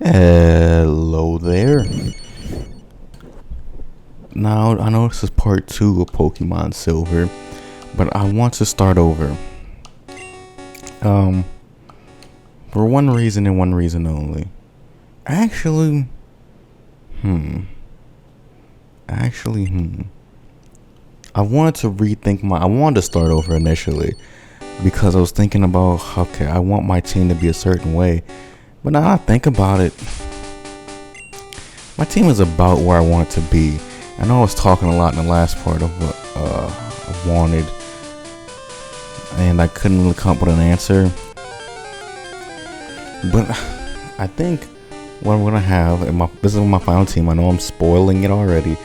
Hello there. Now, I know this is part 2 of Pokemon Silver, but I want to start over. For one reason and one reason only. Actually, I wanted to I wanted to start over initially because I was thinking about, okay, I want my team to be a certain way. But now I think about it, my team is about where I want it to be. I know I was talking a lot in the last part of what I wanted, and I couldn't really come up with an answer. But I think what I'm gonna have, this is my final team. I know I'm spoiling it already.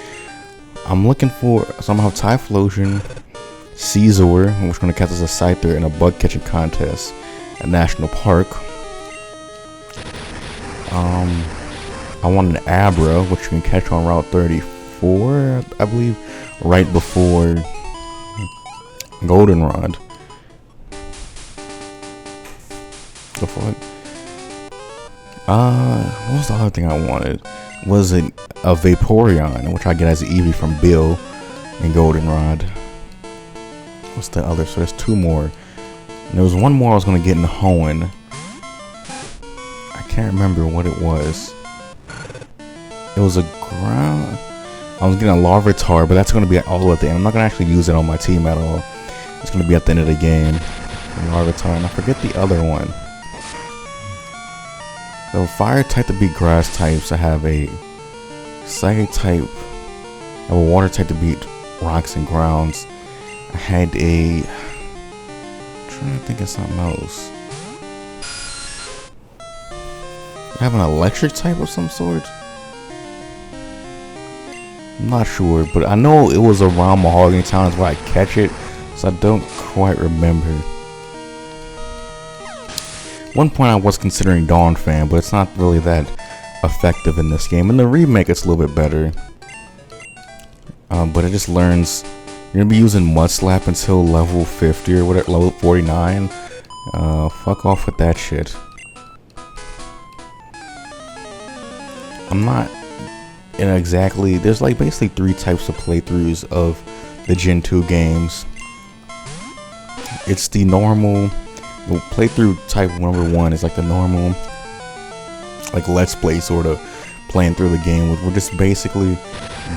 I'm looking for somehow Typhlosion, Caesar, which is gonna catch as a Scyther in a bug catching contest at National Park. I want an Abra, which you can catch on Route 34, I believe, right before Goldenrod. The fuck? What was the other thing I wanted? Was it a Vaporeon, which I get as an Eevee from Bill and Goldenrod? What's the other? So there's 2 more. And there was one more I was gonna get in Hoenn. I can't remember what it was. It was a ground. I was getting a Larvitar, but that's gonna be all at the end. I'm not gonna actually use it on my team at all. It's gonna be at the end of the game. Larvitar, and I forget the other one. So fire type to beat grass types. I have a psychic type. I have a water type to beat rocks and grounds. I had a. I'm trying to think of something else. I have an electric type of some sort. I'm not sure, but I know it was around Mahogany Town is where I catch it, so I don't quite remember. One point I was considering Dawnfang, but it's not really that effective in this game. In the remake, it's a little bit better. But it just learns. You're gonna be using Mudslap until level 50 or whatever, level 49. Fuck off with that shit. I'm not in exactly. There's like basically 3 types of playthroughs of the Gen 2 games. It's the normal. The playthrough type number 1 is like the normal, like let's play sort of playing through the game. We're just basically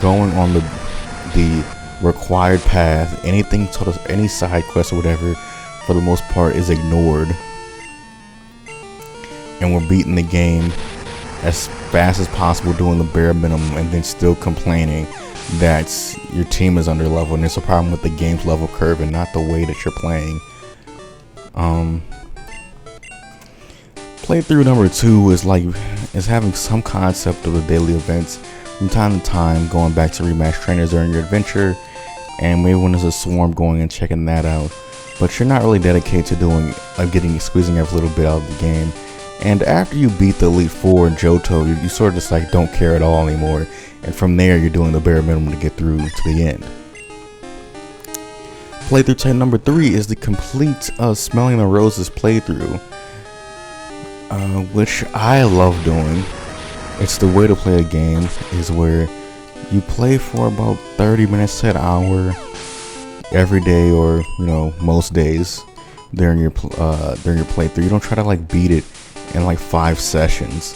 going on the required path. Anything told us, any side quest or whatever, for the most part is ignored, and we're beating the game as fast as possible, doing the bare minimum, and then still complaining that your team is under level and there's a problem with the game's level curve and not the way that you're playing. Playthrough number 2 is having some concept of the daily events from time to time, going back to rematch trainers during your adventure, and maybe when there's a swarm going and checking that out. But you're not really dedicated to squeezing every little bit out of the game. And after you beat the Elite Four and Johto, you sort of just like don't care at all anymore. And from there, you're doing the bare minimum to get through to the end. Playthrough type number 3 is the complete Smelling the Roses playthrough, which I love doing. It's the way to play a game, is where you play for about 30 minutes to an hour every day, or most days during your playthrough. You don't try to like beat it in like 5 sessions,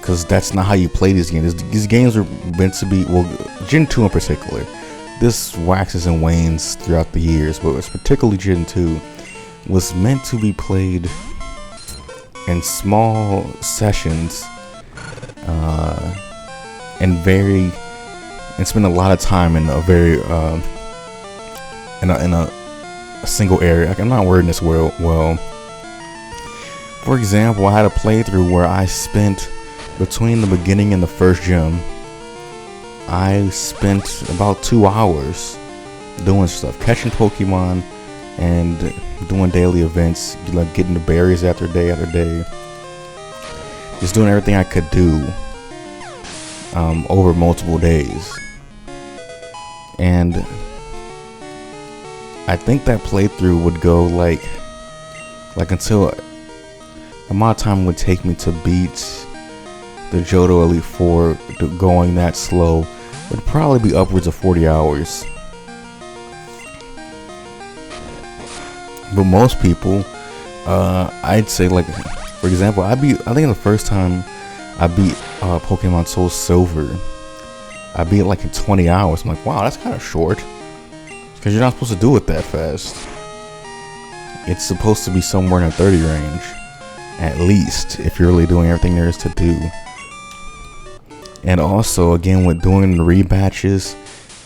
because that's not how you play these games. These games are meant to be, well, Gen 2 in particular. This waxes and wanes throughout the years, but it's particularly Gen 2 was meant to be played in small sessions, and spend a lot of time in a very in a single area. I'm not wording this well. For example, I had a playthrough where I spent between the beginning and the first gym, I spent about 2 hours doing stuff, catching Pokemon and doing daily events, like getting the berries after day, just doing everything I could do over multiple days. And I think that playthrough would go like until the amount of time it would take me to beat the Johto Elite Four going that slow would probably be upwards of 40 hours. But most people, I'd say, like, for example, I think the first time I beat Pokemon Soul Silver, I beat it like in 20 hours. I'm like, wow, that's kind of short, because you're not supposed to do it that fast. It's supposed to be somewhere in the 30 range, at least, if you're really doing everything there is to do. And also, again, with doing the rematches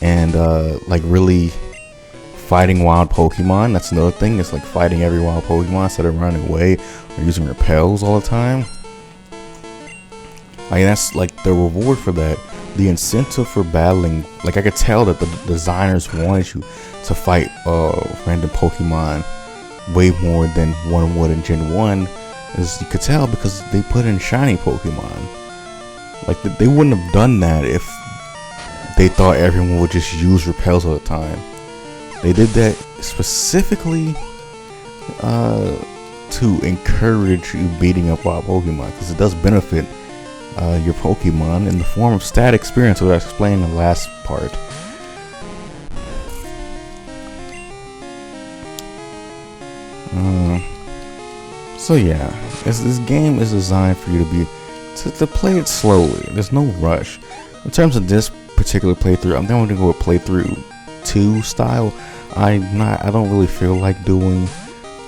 and like really fighting wild Pokemon, that's another thing. It's like fighting every wild Pokemon instead of running away or using repels all the time. Like, that's like the reward for that. The incentive for battling, like, I could tell that the designers wanted you to fight random Pokemon way more than one would in Gen 1, as you could tell, because they put in shiny Pokemon. Like, they wouldn't have done that if they thought everyone would just use repels all the time. They did that specifically to encourage you beating up wild Pokemon, because it does benefit your Pokemon in the form of stat experience, which I explained in the last part. So yeah, this game is designed for you to play it slowly. There's no rush. In terms of this particular playthrough, I'm going to go with playthrough 2 style. I don't really feel like doing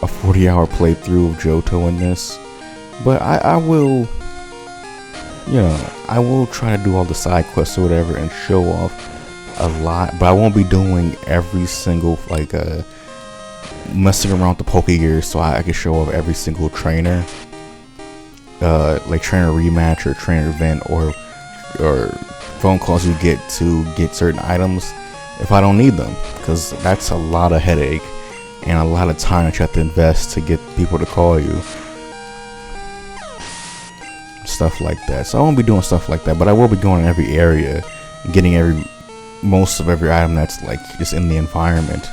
a 40-hour playthrough of Johto in this, but I will, you know, I will try to do all the side quests or whatever and show off a lot, but I won't be doing every single, like, messing around with the Pokegear so I can show off every single trainer, like trainer rematch or trainer event or phone calls you get to get certain items if I don't need them, because that's a lot of headache and a lot of time that you have to invest to get people to call you, stuff like that. So I won't be doing stuff like that, but I will be going in every area and getting most of every item that's like just in the environment.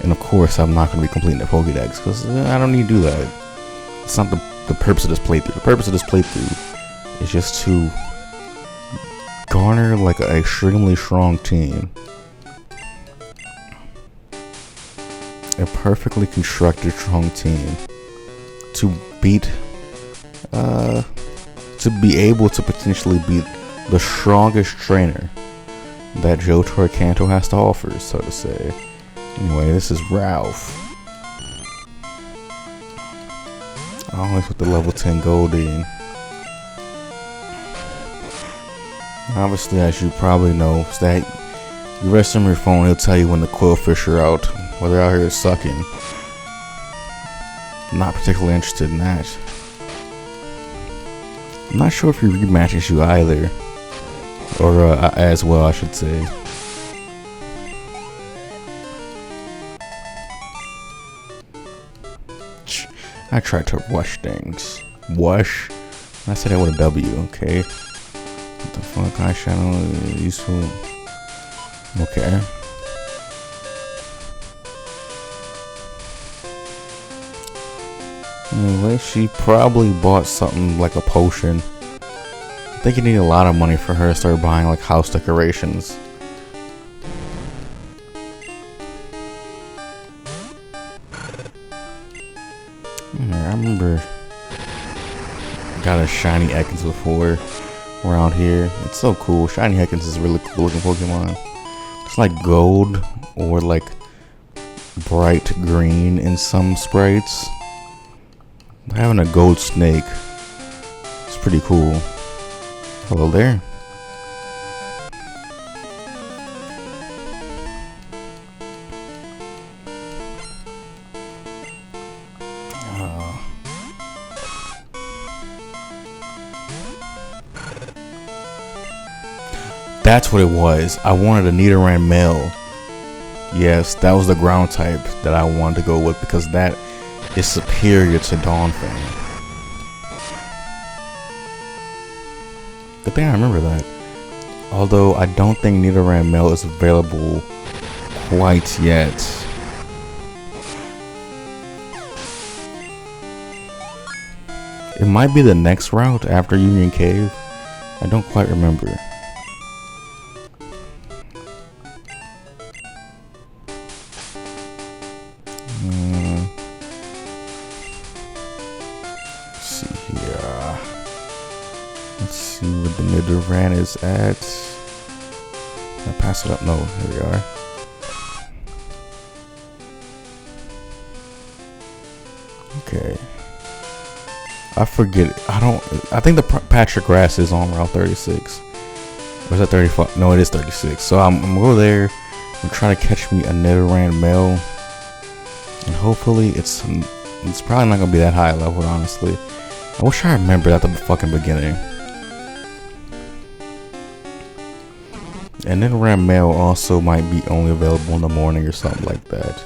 And of course, I'm not going to be completing the Pokédex, because I don't need to do that. It's not the purpose of this playthrough. The purpose of this playthrough is just to garner like an extremely strong team. A perfectly constructed strong team to beat, to be able to potentially beat the strongest trainer that Johto or Kanto has to offer, so to say. Anyway, this is Ralph. Always with the level 10 Goldeen. Obviously, as you probably know, is that you rest on your phone, he'll tell you when the Quillfish are out, while they're out here sucking. I'm not particularly interested in that. I'm not sure if he rematches you either, or as well, I should say. I tried to rush things. Wash? I said that with a W, okay? What the fuck? I channel is useful. Okay. Anyway, she probably bought something like a potion. I think you need a lot of money for her to start buying like house decorations. I remember got a shiny Ekans before around here. It's so cool. Shiny Ekans is a really cool looking Pokemon. It's like gold or like bright green in some sprites. Having a gold snake, it's pretty cool. Hello there. That's what it was. I wanted a Nidoran male. Yes, that was the ground type that I wanted to go with, because that is superior to Donphan. Good thing I remember that. Although I don't think Nidoran male is available quite yet. It might be the next route after Union Cave. I don't quite remember. Let's see here. Let's see what the Nidoran is at. Can I pass it up? No, here we are. Okay. I forget. I think the patch of grass is on Route 36. Or is that 35? No, it is 36. So I'm gonna go there and try to catch me a Nidoran male. And hopefully it's probably not gonna be that high level, honestly. I wish I remembered at the fucking beginning. And Nidoran male also might be only available in the morning or something like that.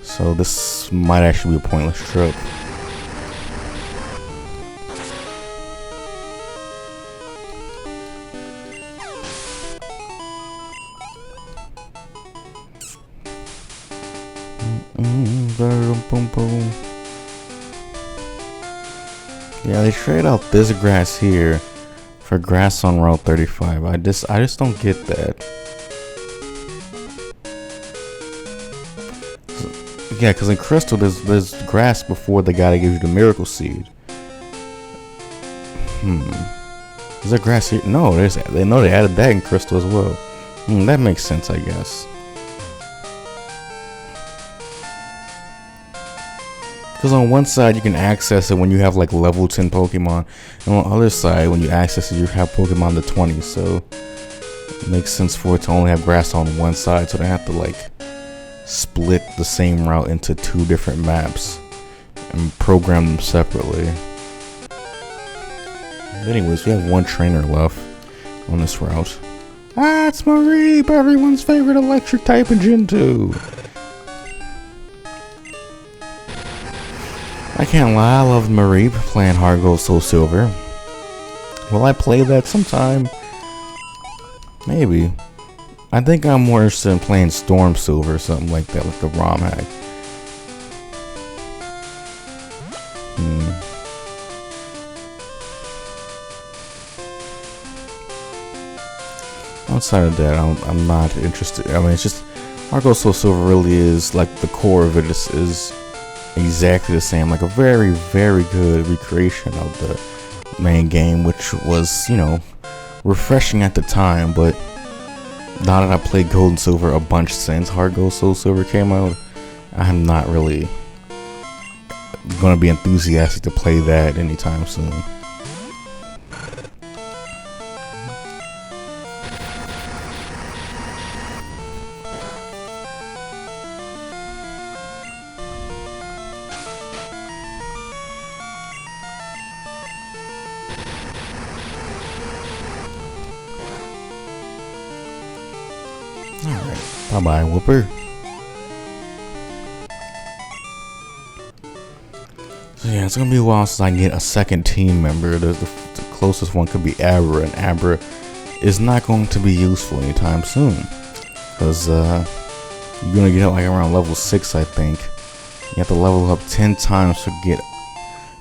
So this might actually be a pointless trip. Yeah, they trade out this grass here for grass on Route 35. I just don't get that. Yeah, because in Crystal there's grass before they gotta give you the Miracle Seed. Is there grass here? No, they know they added that in Crystal as well. That makes sense, I guess. Because on one side you can access it when you have like level 10 Pokemon, and on the other side when you access it you have Pokemon to 20. So it makes sense for it to only have grass on one side, so they have to like split the same route into 2 different maps and program them separately. But anyways, we have 1 trainer left on this route. It's Mareep, everyone's favorite electric type in Gen 2. I can't lie, I love Mareep playing Heart Gold Soul Silver. Will I play that sometime? Maybe. I think I'm more interested in playing Storm Silver or something like that, like the ROM hack. Outside of that, I'm not interested. I mean, it's just Heart Gold Soul Silver really is like the core of it is exactly the same, like a very, very good recreation of the main game, which was, you know, refreshing at the time. But now that I played Gold and Silver a bunch since Heart Gold Soul Silver came out, I'm not really gonna be enthusiastic to play that anytime soon. Alright, bye-bye, Whooper. So yeah, it's gonna be a while since I get a second team member. The closest one could be Abra, and Abra is not going to be useful anytime soon. Because you're gonna get like around level 6, I think. You have to level up 10 times to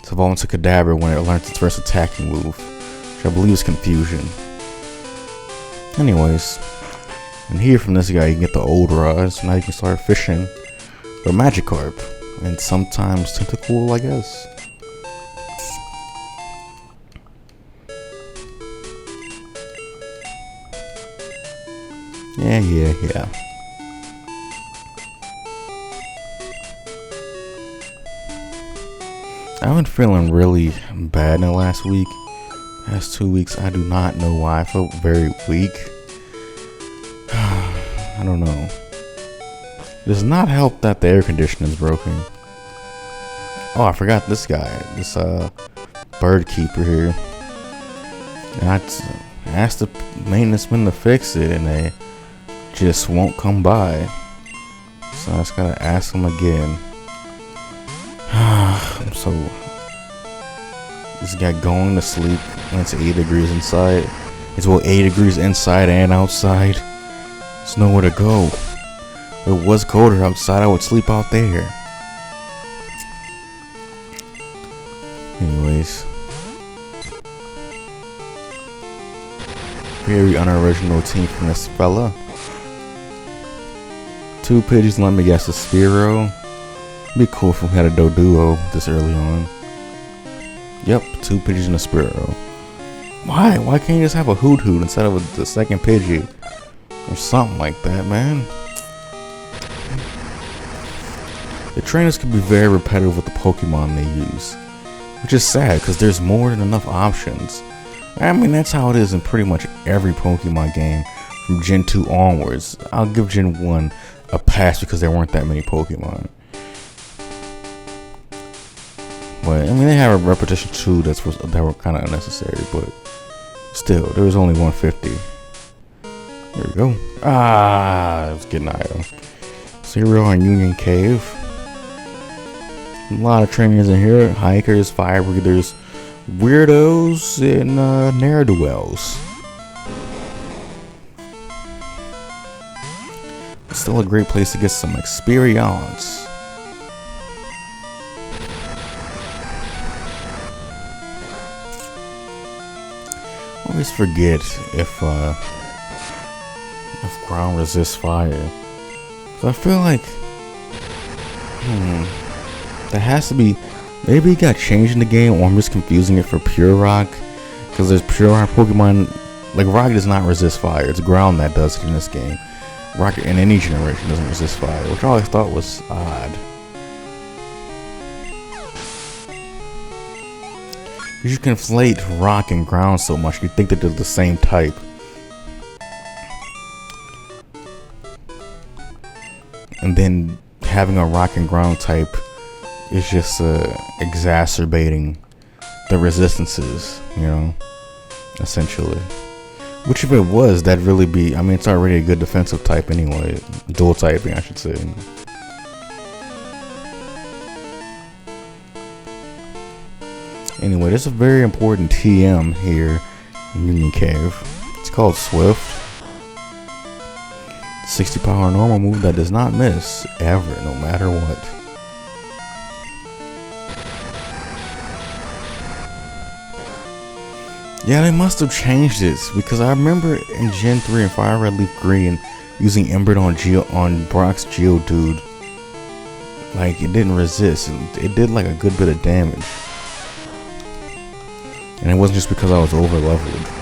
evolve into Kadabra when it learns its first attacking move, which I believe is Confusion. Anyways, and here from this guy you can get the old rods. Now you can start fishing for Magikarp and sometimes Tentacool, I guess. Yeah. I've been feeling really bad in the last week. Past 2 weeks, I do not know why. I felt very weak. I don't know. It does not help that the air conditioner is broken. Oh, I forgot this guy. This bird keeper here. And I asked the maintenance men to fix it, and they just won't come by. So I just gotta ask them again. I'm so... This guy going to sleep when it's 8 degrees inside. It's 8 degrees inside and outside. There's nowhere to go. If it was colder outside, I would sleep out there. Anyways, Very unoriginal team from this fella. 2 Pidgeys, let me guess, a Spearow. Be cool if we had a Doduo this early on. Yep, 2 Pidgeys and a Spearow. Why? Why can't you just have a Hoot Hoot instead of the second Pidgey? Or something like that, man. The trainers can be very repetitive with the Pokemon they use. Which is sad, because there's more than enough options. I mean, that's how it is in pretty much every Pokemon game from Gen 2 onwards. I'll give Gen 1 a pass because there weren't that many Pokemon. But, I mean, they have a repetition too that were kind of unnecessary, but still, there was only 150. There we go. I was getting IO. So here we are in Union Cave. A lot of trainers in here. Hikers, fire breathers, weirdos, and ne'er-do-wells. Still a great place to get some experience. I always forget if ground resists fire. So I feel like that has to be, maybe it got changed in the game, or I'm just confusing it for Pure Rock, because there's Pure Rock Pokemon, like Rock does not resist fire. It's ground that does it in this game. Rock in any generation doesn't resist fire, which I always thought was odd. Because you conflate rock and ground so much, you think that they're the same type. And then having a rock and ground type is just exacerbating the resistances, you know, essentially. Which if it was, that'd really be, I mean, it's already a good defensive type anyway. Dual typing, I should say. Anyway, there's a very important TM here in Union Cave. It's called Swift. 60 power normal move that does not miss, ever, no matter what. Yeah, they must have changed it, because I remember in Gen 3 and Fire Red Leaf Green using Embered on Brock's Geodude. Like, it didn't resist. It did like a good bit of damage. And it wasn't just because I was over leveled.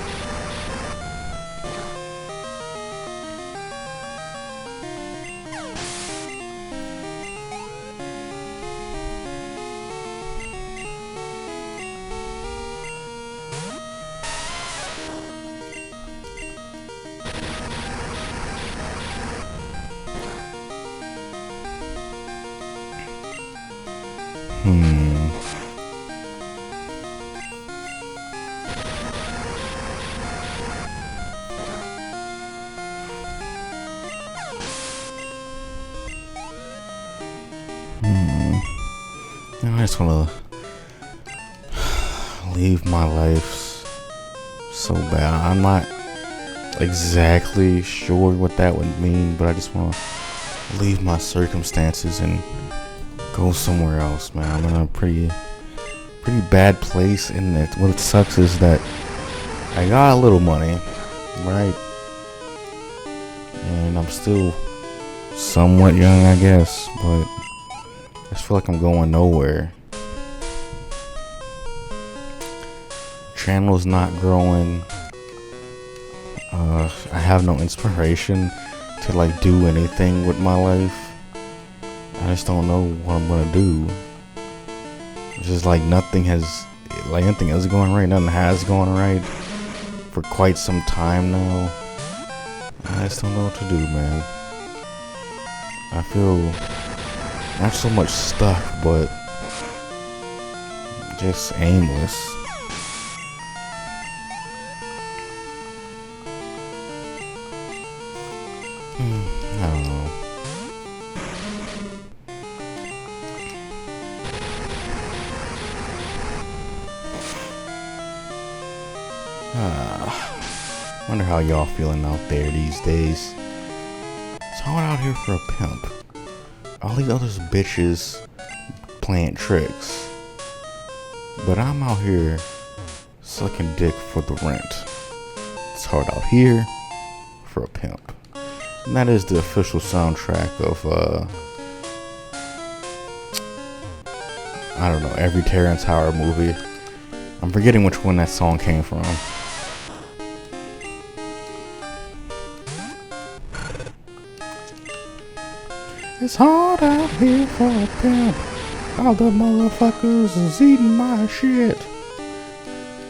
I just want to leave my life so bad. I'm not exactly sure what that would mean, but I just want to leave my circumstances and go somewhere else, man. I'm in a pretty bad place, and what sucks is that I got a little money, right? And I'm still somewhat young, I guess, but I just feel like I'm going nowhere. Channel's not growing. I have no inspiration to like do anything with my life. I just don't know what I'm gonna do. It's just like nothing is going right. Nothing has gone right for quite some time now. I just don't know what to do, man. I feel not so much stuck, but just aimless. I don't know. Wonder how y'all feeling out there these days. So I'm out here for a pimp. All these other bitches playing tricks, but I'm out here sucking dick for the rent. It's hard out here for a pimp. And that is the official soundtrack of I don't know, every Terrence Howard movie. I'm forgetting which one that song came from. It's hard out here for a pimp. All the motherfuckers is eating my shit.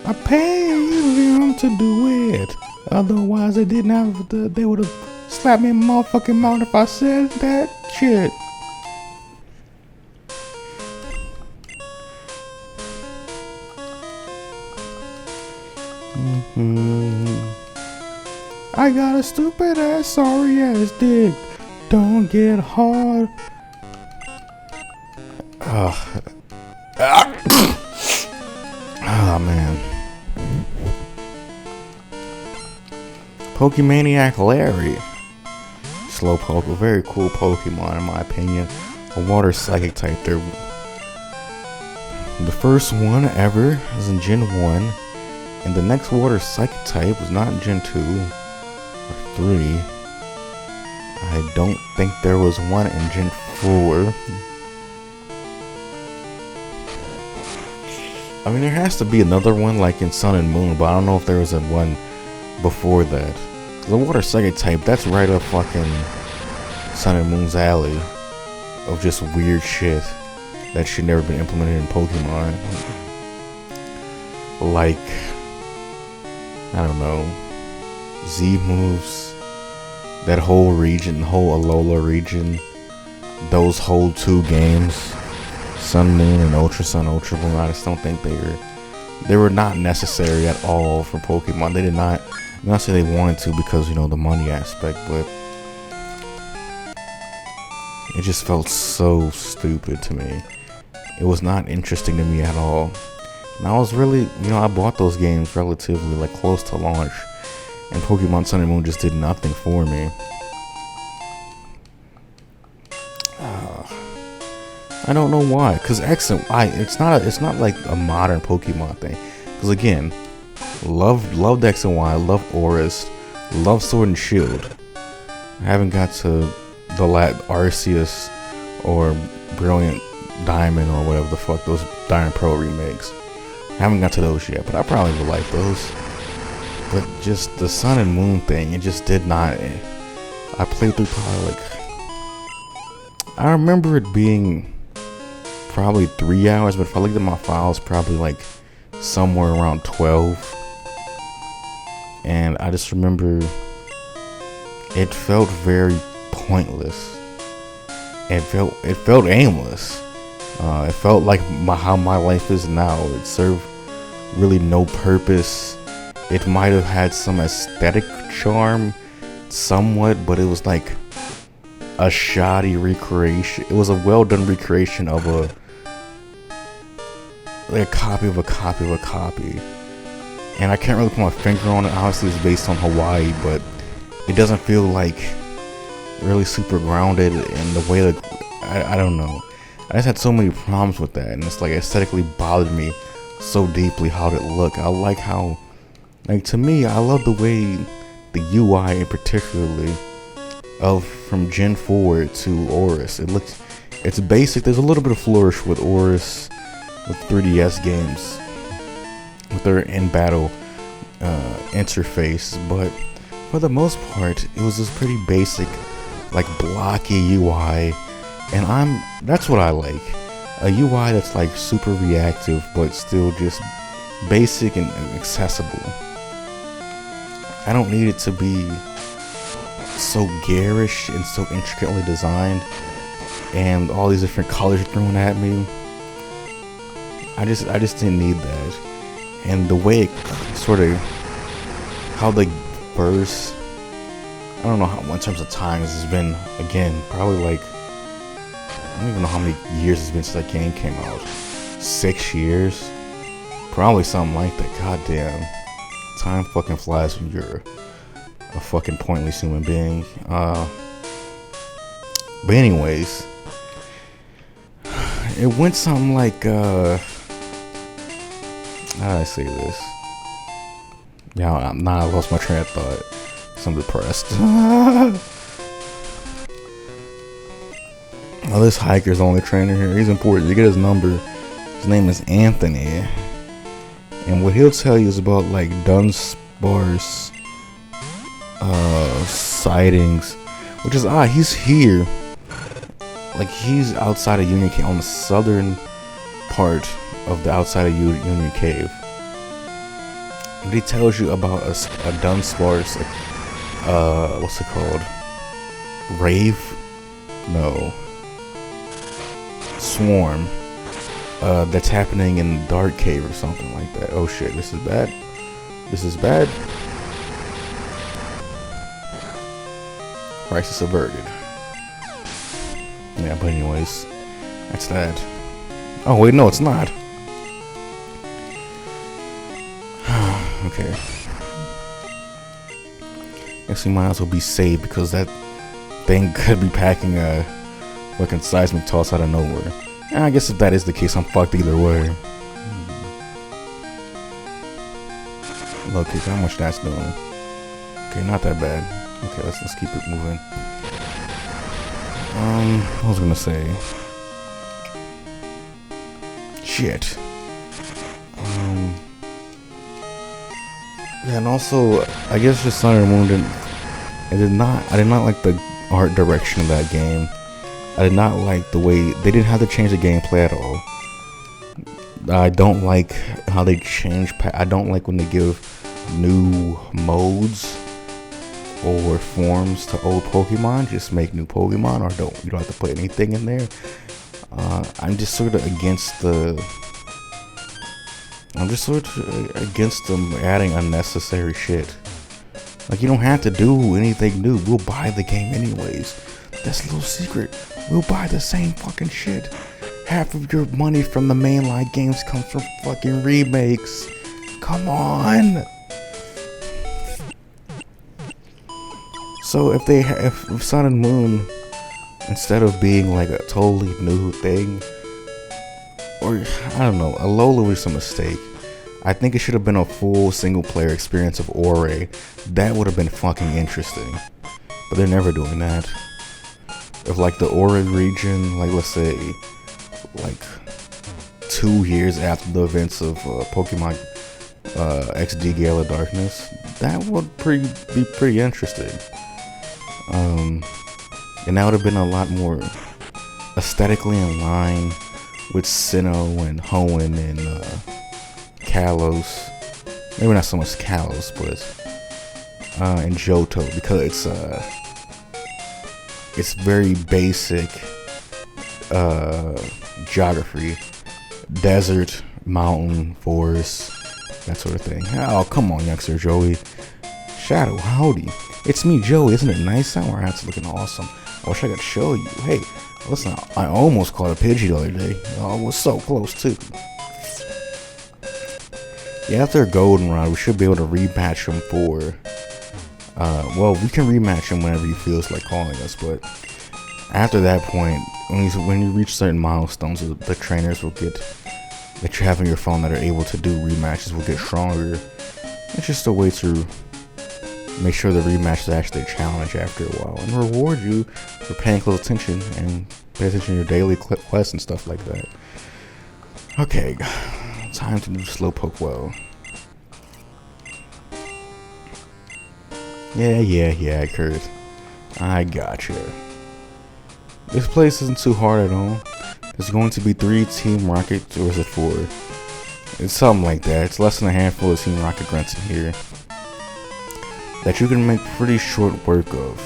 I pay them to do it. Otherwise they didn't have they would have slapped me in my motherfucking mouth if I said that shit. I got a stupid ass, sorry ass dick. Don't get hard. Oh man. Pokemaniac Larry. Slowpoke, a very cool Pokemon in my opinion. A water psychic type. They're the first one ever was in Gen 1. And the next water psychic type was not in Gen 2 or 3. I don't think there was one in Gen 4. I mean, there has to be another one like in Sun and Moon, but I don't know if there was a one before that. The water psychic type, that's right up fucking Sun and Moon's alley of just weird shit that should never been implemented in Pokemon. Like, I don't know, Z moves, that whole region, the whole Alola region, those whole 2 games, Sun Moon and Ultra Sun, Ultra Moon, I just don't think they were not necessary at all for Pokemon. They did not, I'm not saying they wanted to because, you know, the money aspect, but it just felt so stupid to me. It was not interesting to me at all. And I was really, you know, I bought those games relatively like close to launch, and Pokemon Sun and Moon just did nothing for me. I don't know why, cause X and Y, it's not like a modern Pokemon thing. Cause again, loved X and Y, love Oris, love Sword and Shield. I haven't got to the Arceus or Brilliant Diamond or whatever the fuck those Diamond Pro remakes. I haven't got to those yet, but I probably would like those. But just the Sun and Moon thing, it just did not. I played through probably like, I remember it being probably 3 hours, but if I looked at my files, probably like somewhere around 12. And I just remember it felt very pointless. It felt aimless. It felt like how my life is now. It served really no purpose. It might have had some aesthetic charm somewhat, but it was like a shoddy recreation. It was a well done recreation of a copy of a copy of a copy. And I can't really put my finger on it. Obviously it's based on Hawaii, but it doesn't feel like really super grounded in the way that I don't know. I just had so many problems with that, and it's like aesthetically bothered me so deeply how it looked. I like how, like, to me, I love the way the UI in particularly from Gen 4 to Oris. It's basic. There's a little bit of flourish with Oris, with 3DS games, with their in-battle interface, but for the most part, it was just pretty basic, like blocky UI, and that's what I like. A UI that's like super reactive, but still just basic and accessible. I don't need it to be so garish and so intricately designed, and all these different colors thrown at me. I just didn't need that. And the way it sort of, how the first, I don't know how, in terms of time, this has been, again, probably like, I don't even know how many years it's been since that game came out. 6 years? Probably something like that. Goddamn. Time fucking flies when you're a fucking pointless human being. But anyways, it went something like, how do I say this? Yeah, I lost my train of thought. So I'm depressed. Oh, this hiker's the only trainer here. He's important. You get his number. His name is Anthony. And what he'll tell you is about like Dunsparce sightings. Which is odd. He's here. Like he's outside of Union Cave, on the southern part of the outside of Union Cave. And he tells you about a Dunsparce, what's it called? Rave? No. Swarm. That's happening in Dark Cave or something like that. Oh shit, this is bad. This is bad. Crisis averted. Yeah, but anyways, that's that. Oh wait, no, it's not. Okay. Guess we might as well be safe because that thing could be packing a fucking seismic toss out of nowhere. And I guess if that is the case, I'm fucked either way. Look, how much that's doing. Okay, not that bad. Okay, let's keep it moving. What was I gonna say? Shit. Yeah, and also, I guess just Sun and Moon I did not like the art direction of that game. I did not like the way they didn't have to change the gameplay at all. I don't like how they change. I don't like when they give new modes or forms to old Pokemon. Just make new Pokemon, or you don't have to put anything in there. I'm just sort of against them adding unnecessary shit. Like, you don't have to do anything new. We'll buy the game anyways. That's a little secret. We'll buy the same fucking shit. Half of your money from the mainline games comes from fucking remakes. Come on. So if Sun and Moon, instead of being like a totally new thing, or I don't know, Alola was a mistake. I think it should have been a full single player experience of Ore. That would have been fucking interesting. But they're never doing that. If like the Ore region, like let's say, like 2 years after the events of Pokemon XD Gale of Darkness, that would be pretty interesting. And that would have been a lot more aesthetically in line with Sinnoh and Hoenn and Kalos. Maybe not so much Kalos, but and Johto, because it's very basic geography: desert, mountain, forest, that sort of thing. Oh, come on, youngster Joey. Shadow, howdy. It's me, Joey. Isn't it nice? Our hat's looking awesome. I wish I could show you. Hey, listen, I almost caught a Pidgey the other day. Oh, I was so close too. Yeah, after a Goldenrod, we should be able to rematch him for. Well, we can rematch him whenever he feels like calling us, but after that point, when you reach certain milestones, the trainers that you have on your phone that are able to do rematches will get stronger. It's just a way to make sure the rematch is actually a challenge after a while, and reward you for paying close attention and pay attention to your daily quests and stuff like that. Okay, time to do Slowpoke well. Yeah, Kurt. I gotcha. This place isn't too hard at all. There's going to be 3 Team Rocket, or is it 4? It's something like that. It's less than a handful of Team Rocket grunts in here that you can make pretty short work of.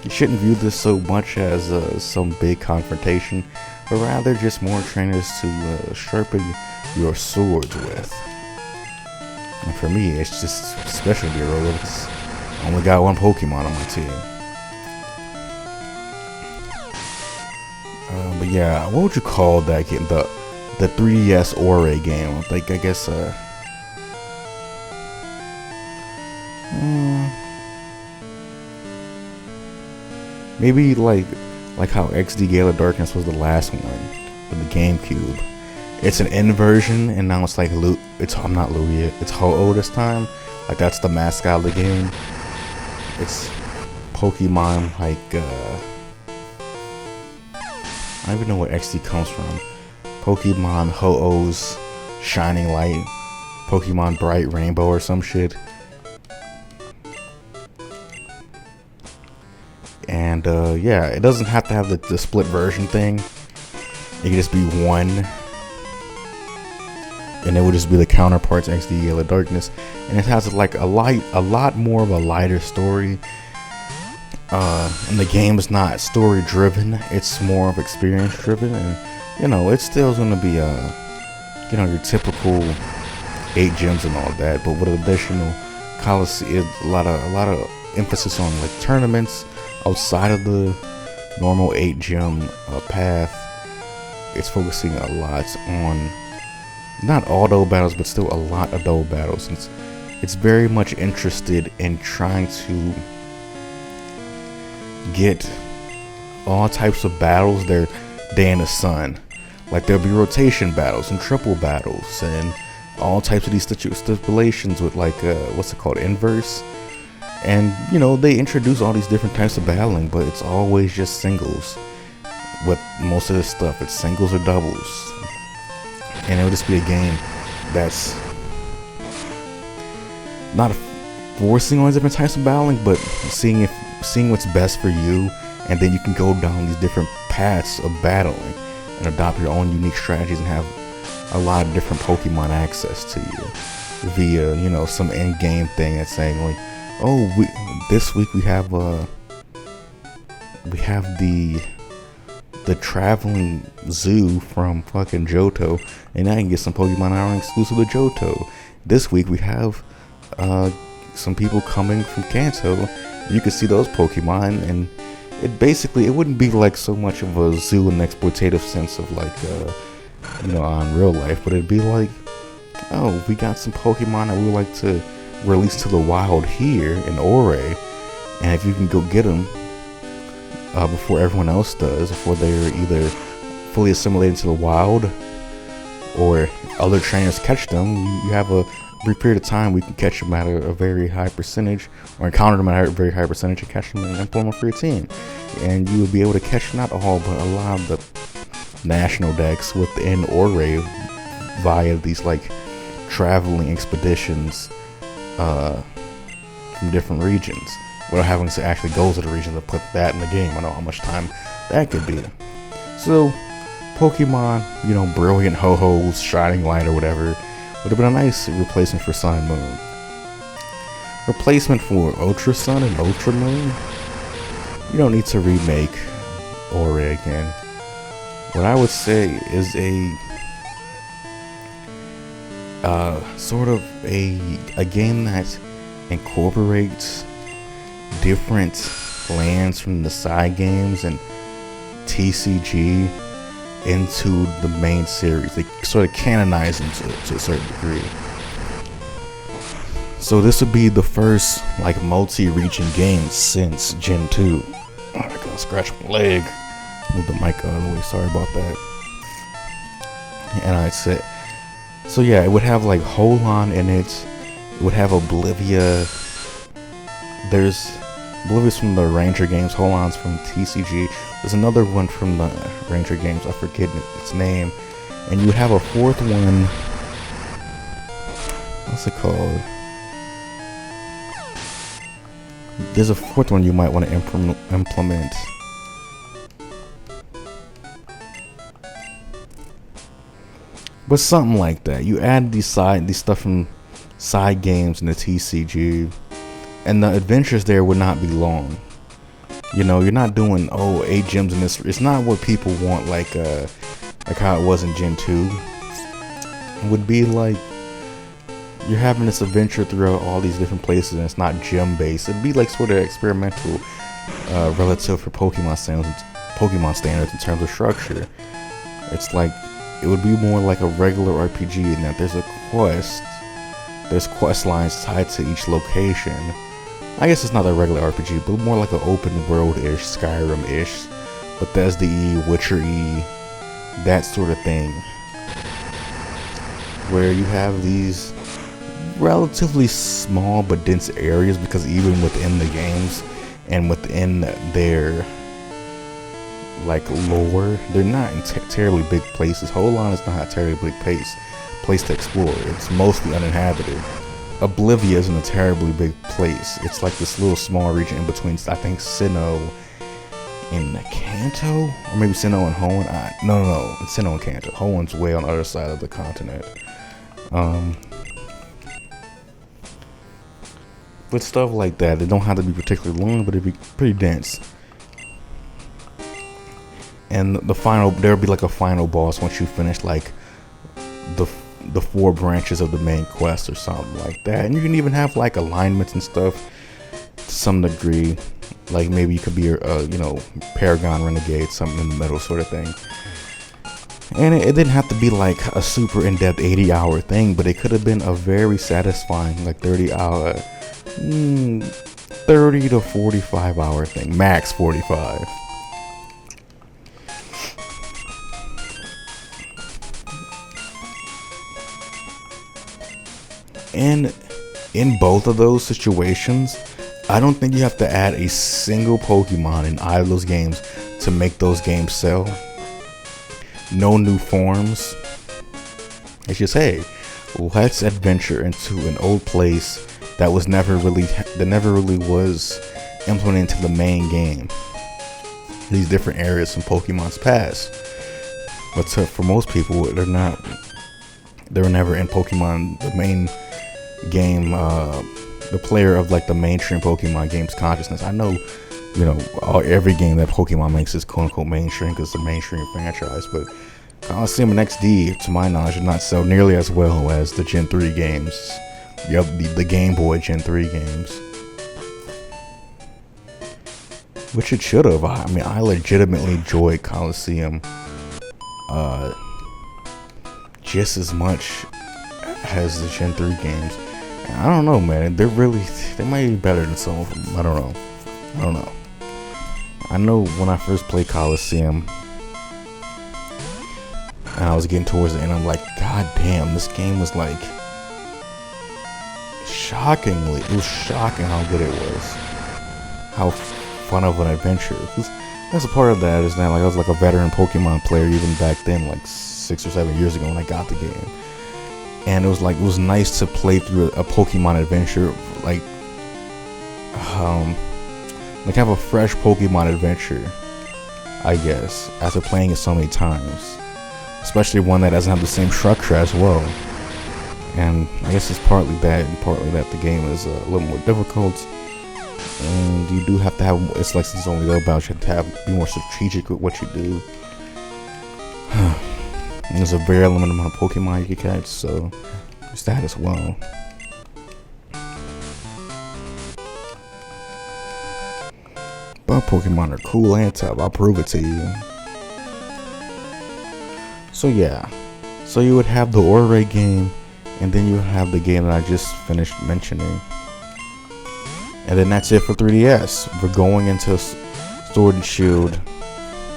You shouldn't view this so much as some big confrontation, but rather just more trainers to sharpen your swords with. And for me, it's just specialty roller because I only got 1 Pokemon on my team. But yeah, what would you call that game? The 3DS Ore game? Like, I guess maybe like how XD Gale of Darkness was the last one for the GameCube. It's an inversion, and now it's like I'm not Lugia. It's Ho-Oh this time, Like that's the mascot of the game. It's Pokemon like I don't even know where XD comes from. Pokemon Ho-Oh's Shining Light, Pokemon Bright Rainbow or some shit. And yeah, it doesn't have to have the split version thing. It can just be one, and it would just be the counterparts XD Yellow Darkness, and it has like a lot more of a lighter story. And the game is not story driven; it's more of experience driven, and you know it's still gonna be you know, your typical 8 gyms and all that, but with additional Coliseum, a lot of emphasis on like tournaments outside of the normal 8 gym path. It's focusing a lot on not auto battles, but still a lot of double battles. It's very much interested in trying to get all types of battles their day in the sun. Like there'll be rotation battles and triple battles and all types of these stipulations with like what's it called, inverse. And you know, they introduce all these different types of battling, but it's always just singles. With most of this stuff, it's singles or doubles, and it'll just be a game that's not forcing on different types of battling, but seeing what's best for you, and then you can go down these different paths of battling and adopt your own unique strategies and have a lot of different Pokemon access to you via, you know, some end game thing that's saying like, oh, this week we have the traveling zoo from fucking Johto, and I can get some Pokemon that are exclusive to Johto. This week we have some people coming from Kanto. You can see those Pokemon, and it wouldn't be like so much of a zoo in the exploitative sense of like you know, on real life, but it'd be like, oh, we got some Pokemon that we would like to release to the wild here in Ouray, and if you can go get them before everyone else does, before they're either fully assimilated into the wild or other trainers catch them, you have a brief period of time we can catch them at a very high percentage, or encounter them at a very high percentage and catch them and implement them for your team. And you will be able to catch not all, but a lot of the national decks within Ouray via these like traveling expeditions from different regions, without having to actually go to the region to put that in the game. I know how much time that could be. So Pokemon, you know, Brilliant Ho-Ho's Shining Light or whatever would have been a nice replacement for Sun and Moon. Replacement for Ultra Sun and Ultra Moon, you don't need to remake Ouray again. What I would say is a sort of a game that incorporates different lands from the side games and TCG into the main series. They sort of canonize them to a certain degree. So this would be the first like multi-region game since Gen 2. Oh, I gotta scratch my leg. Move the mic out of the way, sorry about that. And I'd say, so yeah, it would have like Holon in it. It would have Oblivia. There's Oblivia's from the Ranger games, Holon's from TCG. There's another one from the Ranger games, I forget its name. And you would have a fourth one. What's it called? There's a fourth one you might want to implement. But something like that. You add these stuff from side games in the TCG, and the adventures there would not be long. You know, you're not doing 8 gyms in this. It's not what people want, like how it was in Gen 2. It would be like you're having this adventure throughout all these different places, and it's not gym based. It'd be like sort of experimental, relative for Pokemon standards in terms of structure. It's like it would be more like a regular RPG in that there's a quest. There's quest lines tied to each location. I guess it's not a regular RPG, but more like an open world-ish, Skyrim-ish, Bethesda-y, Witcher-y, that sort of thing. Where you have these relatively small but dense areas, because even within the games and within their like lore, they're not in terribly big places. Holon is not a terribly big place to explore. It's mostly uninhabited. Oblivia isn't a terribly big place. It's like this little small region in between, I think, Sinnoh and Kanto, or maybe Sinnoh and Hoenn. No, it's Sinnoh and Kanto. Hoenn's way on the other side of the continent. But stuff like that, it don't have to be particularly long, but it'd be pretty dense. And there'll be like a final boss once you finish like the 4 branches of the main quest or something like that. And you can even have like alignments and stuff to some degree. Like maybe you could be Paragon Renegade, something in the middle sort of thing. And it didn't have to be like a super in-depth 80-hour thing, but it could have been a very satisfying like 30 to 45 hour thing, max 45. And in both of those situations, I don't think you have to add a single Pokemon in either of those games to make those games sell. No new forms. It's just, hey, let's adventure into an old place that never really was implemented into the main game. These different areas from Pokemon's past. But for most people, they were never in Pokemon, the main game, the player of like the mainstream Pokemon game's consciousness. I know, every game that Pokemon makes is quote unquote mainstream because it's a mainstream franchise, but Coliseum and XD, to my knowledge, did not sell nearly as well as the Gen 3 games. The Game Boy Gen 3 games. Which it should have. I mean, I legitimately enjoyed Coliseum just as much as the Gen 3 games. And I don't know, man. They might be better than some of them. I don't know. I know when I first played Coliseum and I was getting towards the end, I'm like, God damn, this game was like it was shocking how good it was. How fun of an adventure. That's a part of that is that like I was like a veteran Pokemon player even back then, like 6 or 7 years ago when I got the game. And it was nice to play through a Pokemon adventure, like have a fresh Pokemon adventure, I guess, after playing it so many times. Especially one that doesn't have the same structure as well. And I guess it's partly that, and partly that the game is a little more difficult. And you do have to have, it's like since it's only about, you have to be more strategic with what you do. And there's a very limited amount of Pokemon you can catch, so there's that as well. But Pokemon are cool and tough, I'll prove it to you. So yeah, so you would have the Ouray game, and then you would have the game that I just finished mentioning. And then that's it for 3DS. We're going into Sword and Shield.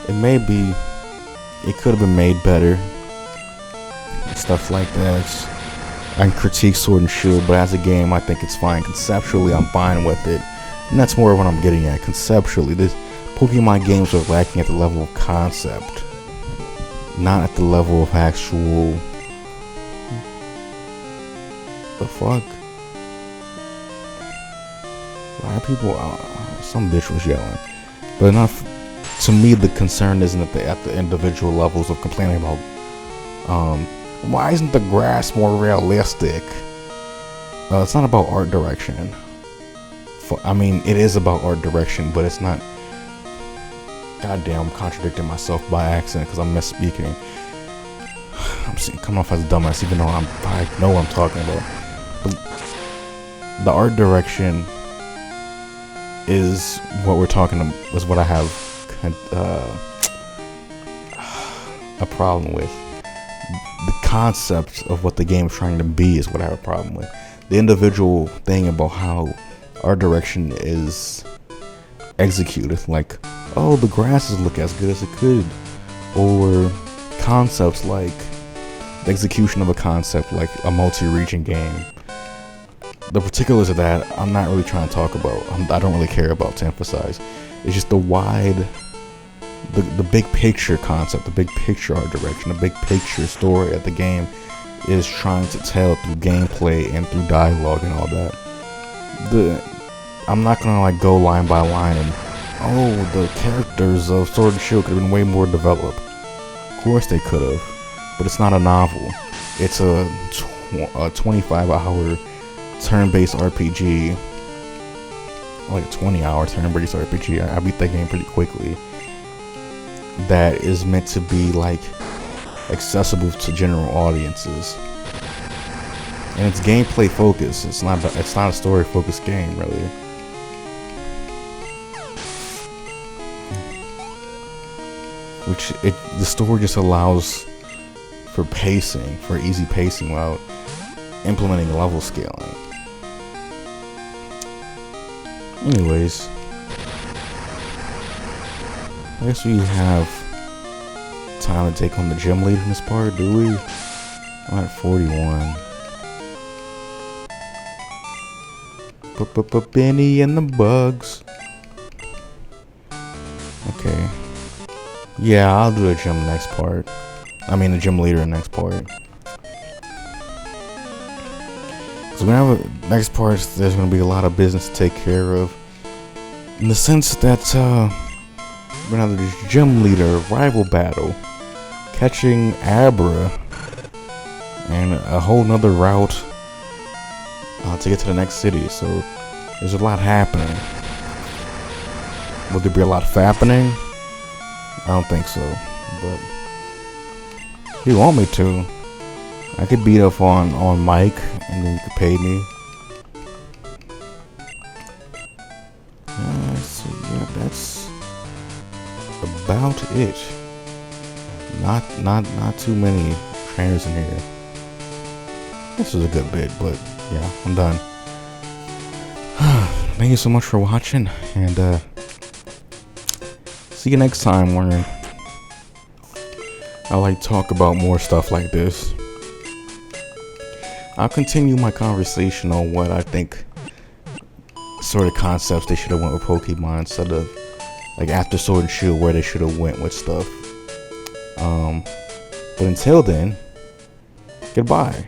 It could have been made better. Stuff like that. I can critique Sword and Shield, but as a game, I think it's fine. Conceptually, I'm fine with it. And that's more of what I'm getting at. Conceptually, this Pokemon games are lacking at the level of concept. Not at the level of actual... The fuck? Why are people... some bitch was yelling. But enough... To me, the concern isn't at the individual levels of complaining about... why isn't the grass more realistic? It's not about art direction. I mean, it is about art direction, but it's not... Goddamn, I'm contradicting myself by accident because I'm misspeaking. I'm coming off as a dumbass, even though I know what I'm talking about. But the art direction is what we're talking about, is what I have a problem with. The concept of what the game is trying to be is what I have a problem with. The individual thing about how art direction is executed, like, oh, the grasses look as good as it could, or concepts like the execution of a concept like a multi-region game, the particulars of that, I'm not really trying to talk about. I don't really care about to emphasize. It's just the big picture concept, the big picture art direction, the big picture story that the game is trying to tell through gameplay and through dialogue and all that. I'm not gonna like go line by line and the characters of Sword and Shield could have been way more developed. Of course they could have, but it's not a novel. It's a 25-hour turn-based RPG, like a 20-hour turn-based RPG. I beat that game pretty quickly. That is meant to be like accessible to general audiences, and it's gameplay focused. It's not a story focused game, really. The story just allows for pacing, for easy pacing, without implementing level scaling. Anyways, I guess we have time to take on the gym leader in this part, do we? I'm at 41. Benny and the bugs. Okay. Yeah, I'll do the gym next part. I mean the gym leader in next part. So we have next part. There's gonna be a lot of business to take care of, in the sense that we're gonna have the gym leader rival battle, catching Abra, and a whole nother route to get to the next city. So there's a lot happening. Will there be a lot fapping? I don't think so, but if you want me to, I could beat up on Mike, and then you could pay me. So yeah, that's about it. Not too many trainers in here. This was a good bit, but yeah, I'm done. Thank you so much for watching, and see you next time where I like talk about more stuff like this. I'll continue my conversation on what I think sort of concepts they should have went with Pokemon, instead of like after Sword and Shield where they should have went with stuff. But until then, goodbye.